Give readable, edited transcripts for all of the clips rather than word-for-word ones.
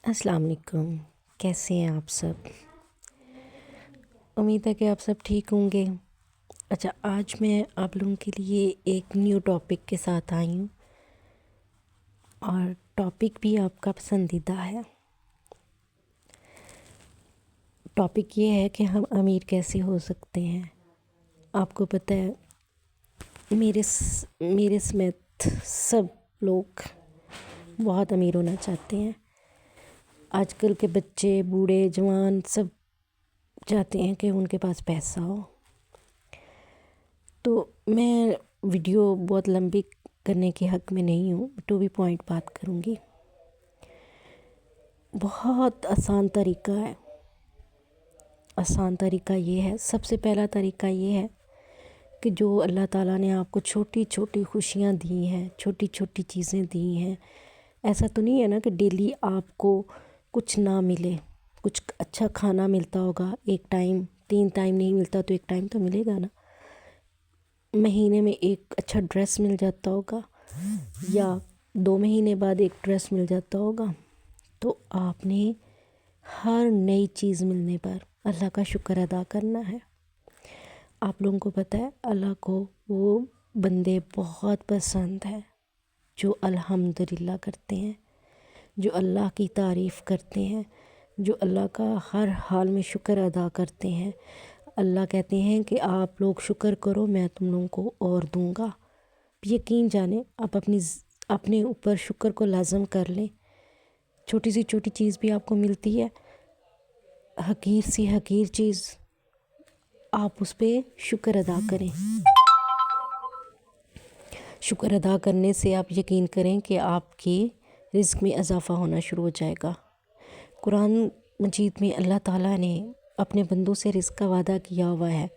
अस्सलाम वालेकुम। कैसे हैं आप सब? उम्मीद है कि आप सब ठीक होंगे। अच्छा, आज मैं आप लोगों के लिए एक न्यू टॉपिक के साथ आई हूँ और टॉपिक भी आपका पसंदीदा है। टॉपिक ये है कि हम अमीर कैसे हो सकते हैं। आपको पता है मेरे समेत सब लोग बहुत अमीर होना चाहते हैं। आजकल के बच्चे, बूढ़े, जवान सब चाहते हैं कि उनके पास पैसा हो। तो मैं वीडियो बहुत लंबी करने के हक़ में नहीं हूँ, टू बी पॉइंट बात करूँगी। बहुत आसान तरीका है। आसान तरीका ये है, सबसे पहला तरीका ये है कि जो अल्लाह ताला ने आपको छोटी छोटी खुशियाँ दी हैं, छोटी छोटी चीज़ें दी हैं, ऐसा तो नहीं है ना कि डेली आपको कुछ ना मिले। कुछ अच्छा खाना मिलता होगा एक टाइम, 3 टाइम नहीं मिलता तो एक टाइम तो मिलेगा ना। महीने में एक अच्छा ड्रेस मिल जाता होगा या 2 महीने बाद एक ड्रेस मिल जाता होगा। तो आपने हर नई चीज़ मिलने पर अल्लाह का शुक्र अदा करना है। आप लोगों को पता है अल्लाह को वो बंदे बहुत पसंद है जो अल्हम्दुलिल्लाह करते हैं, जो अल्लाह की तारीफ़ करते हैं, जो अल्लाह का हर हाल में शुक्र अदा करते हैं। अल्लाह कहते हैं कि आप लोग शुक्र करो, मैं तुम लोगों को और दूंगा। यकीन जाने आप अपने ऊपर शुक्र को लाज़म कर लें। छोटी सी छोटी चीज़ भी आपको मिलती है, हकीर सी हकीर चीज़, आप उस पर शुक्र अदा करें। शुक्र अदा करने से आप यकीन करें कि आपके रिज़्क़ में इजाफ़ा होना शुरू हो जाएगा। कुरान मजीद में अल्लाह ताला ने अपने बंदों से रिज़्क़ का वादा किया हुआ है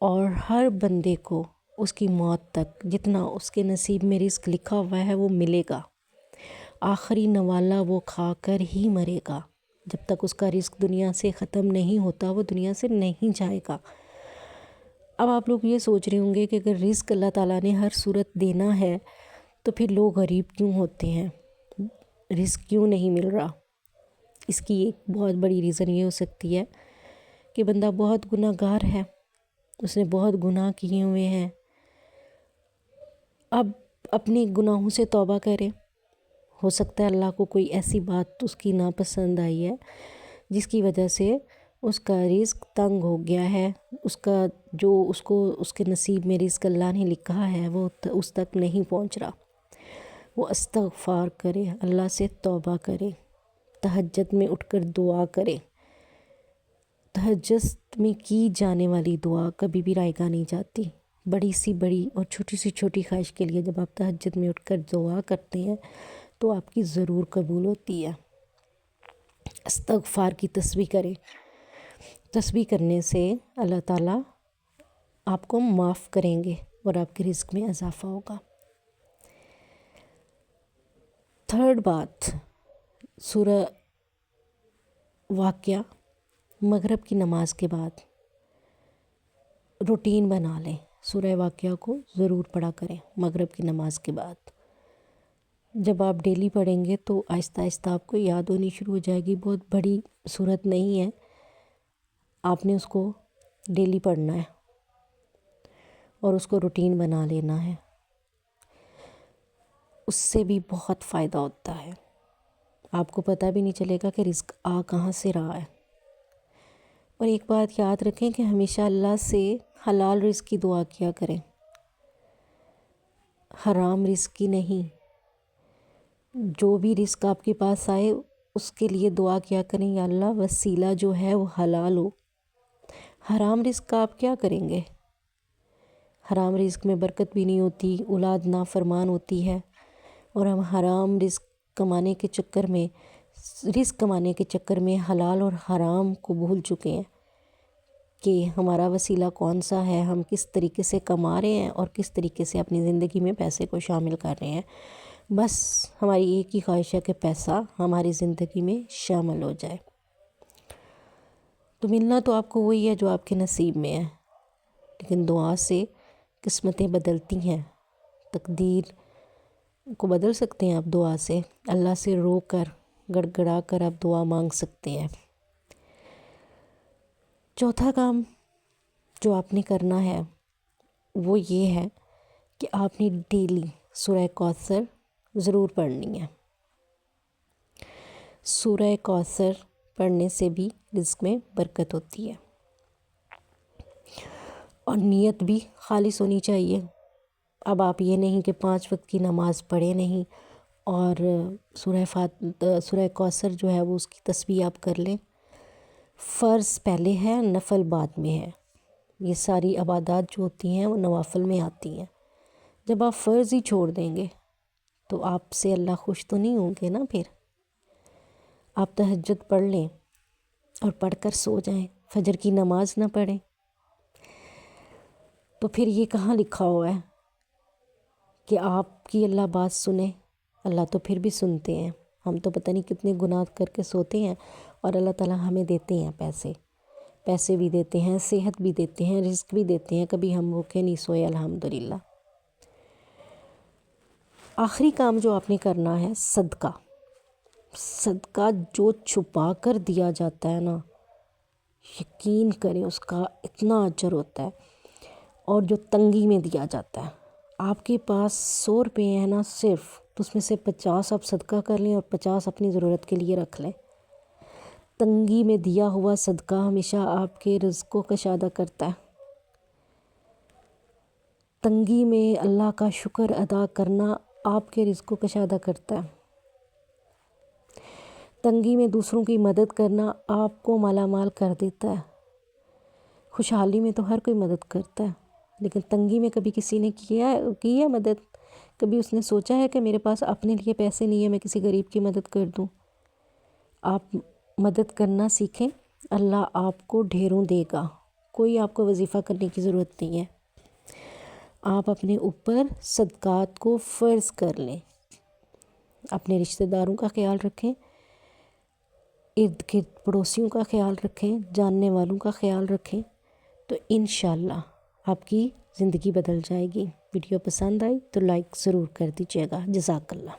और हर बंदे को उसकी मौत तक जितना उसके नसीब में रिज़्क़ लिखा हुआ है वो मिलेगा। आखिरी नवाला वो खाकर ही मरेगा। जब तक उसका रिज़्क़ दुनिया से ख़त्म नहीं होता वो दुनिया से नहीं जाएगा। अब आप लोग ये सोच रहे होंगे कि अगर रिज़्क़ अल्लाह ताला ने हर सूरत देना है तो फिर लोग गरीब क्यों होते हैं, रिज़्क़ क्यों नहीं मिल रहा। इसकी एक बहुत बड़ी रीज़न ये हो सकती है कि बंदा बहुत गुनाहगार है, उसने बहुत गुनाह किए हुए हैं। अब अपने गुनाहों से तौबा करे। हो सकता है अल्लाह को कोई ऐसी बात उसकी नापसंद आई है जिसकी वजह से उसका रिज़्क़ तंग हो गया है, उसका जो उसको उसके नसीब में रिज़्क़ अल्लाह ने लिखा है वो उस तक नहीं पहुंच रहा। वो इस्तग़फ़ार करे, अल्लाह से तौबा करे, तहज्जुद में उठकर दुआ करे। तहज्जुद में की जाने वाली दुआ कभी भी रायगा नहीं जाती। बड़ी सी बड़ी और छोटी सी छोटी ख्वाहिश के लिए जब आप तहज्जुद में उठकर दुआ करते हैं तो आपकी ज़रूर कबूल होती है। इस्तग़फ़ार की तस्बीह करें। तस्बीह करने से अल्लाह ताला आपको माफ़ करेंगे और आपके रिज़्क़ में इजाफ़ा होगा। थर्ड बात, सूरह वाक़िया मगरिब की नमाज़ के बाद रूटीन बना लें। सूरह वाक़िया को ज़रूर पढ़ा करें मगरिब की नमाज़ के बाद। जब आप डेली पढ़ेंगे तो आहिस्ता आहिस्ता आपको याद होनी शुरू हो जाएगी। बहुत बड़ी सूरत नहीं है, आपने उसको डेली पढ़ना है और उसको रूटीन बना लेना है। उससे भी बहुत फ़ायदा होता है, आपको पता भी नहीं चलेगा कि रिज़्क़ आ कहाँ से रहा है। और एक बात याद रखें कि हमेशा अल्लाह से हलाल रिज़्क़ की दुआ किया करें, हराम रिज़्क़ की नहीं। जो भी रिज़्क़ आपके पास आए उसके लिए दुआ किया करें, या अल्लाह वसीला जो है वो हलाल हो। हराम रिज़्क़ का आप क्या करेंगे। हराम रिज़्क़ में बरकत भी नहीं होती, औलाद नाफरमान होती है और हम हराम रिज़्क़ कमाने के चक्कर में हलाल और हराम को भूल चुके हैं कि हमारा वसीला कौन सा है, हम किस तरीके से कमा रहे हैं और किस तरीके से अपनी ज़िंदगी में पैसे को शामिल कर रहे हैं। बस हमारी एक ही ख्वाहिश है कि पैसा हमारी ज़िंदगी में शामिल हो जाए। तो मिलना तो आपको वही है जो आपके नसीब में है, लेकिन दुआ से किस्मतें बदलती हैं। तकदीर को बदल सकते हैं आप दुआ से। अल्लाह से रो कर گڑ گڑا کر آپ دعا مانگ سکتے ہیں۔ چوتھا کام جو آپ نے کرنا ہے وہ یہ ہے کہ آپ نے ڈیلی سورہ کوثر ضرور پڑھنی ہے۔ سورہ کوثر پڑھنے سے بھی رزق میں برکت ہوتی ہے، اور نیت بھی خالص ہونی چاہیے۔ اب آپ یہ نہیں کہ 5 وقت کی نماز پڑھے نہیں اور سورہ کوثر جو ہے وہ اس کی تسبیح آپ کر لیں۔ فرض پہلے ہے، نفل بعد میں ہے۔ یہ ساری عبادات جو ہوتی ہیں وہ نوافل میں آتی ہیں۔ جب آپ فرض ہی چھوڑ دیں گے تو آپ سے اللہ خوش تو نہیں ہوں گے نا۔ پھر آپ تہجد پڑھ لیں اور پڑھ کر سو جائیں، فجر کی نماز نہ پڑھیں، تو پھر یہ کہاں لکھا ہوا ہے کہ آپ کی اللہ بات سنے؟ اللہ تو پھر بھی سنتے ہیں۔ ہم تو پتہ نہیں کتنے گناہ کر کے سوتے ہیں اور اللہ تعالیٰ ہمیں دیتے ہیں پیسے بھی دیتے ہیں، صحت بھی دیتے ہیں، رزق بھی دیتے ہیں، کبھی ہم بھوکے نہیں سوئے الحمدللہ۔ آخری کام جو آپ نے کرنا ہے صدقہ جو چھپا کر دیا جاتا ہے نا، یقین کریں اس کا اتنا اجر ہوتا ہے، اور جو تنگی میں دیا جاتا ہے۔ آپ کے پاس 100 روپے ہیں نا صرف، تو اس میں سے 50 آپ صدقہ کر لیں اور 50 اپنی ضرورت کے لیے رکھ لیں۔ تنگی میں دیا ہوا صدقہ ہمیشہ آپ کے رزق کو کشادہ کرتا ہے۔ تنگی میں اللہ کا شکر ادا کرنا آپ کے رزق کو کشادہ کرتا ہے۔ تنگی میں دوسروں کی مدد کرنا آپ کو مالا مال کر دیتا ہے۔ خوشحالی میں تو ہر کوئی مدد کرتا ہے، لیکن تنگی میں کبھی کسی نے کی ہے مدد؟ کبھی اس نے سوچا ہے کہ میرے پاس اپنے لیے پیسے نہیں ہیں، میں کسی غریب کی مدد کر دوں؟ آپ مدد کرنا سیکھیں، اللہ آپ کو ڈھیروں دے گا۔ کوئی آپ کو وظیفہ کرنے کی ضرورت نہیں ہے۔ آپ اپنے اوپر صدقات کو فرض کر لیں، اپنے رشتہ داروں کا خیال رکھیں، ارد گرد پڑوسیوں کا خیال رکھیں، جاننے والوں کا خیال رکھیں، تو انشاءاللہ آپ کی زندگی بدل جائے گی۔ ویڈیو پسند آئی تو لائک ضرور کر دیجیے گا۔ جزاک اللہ۔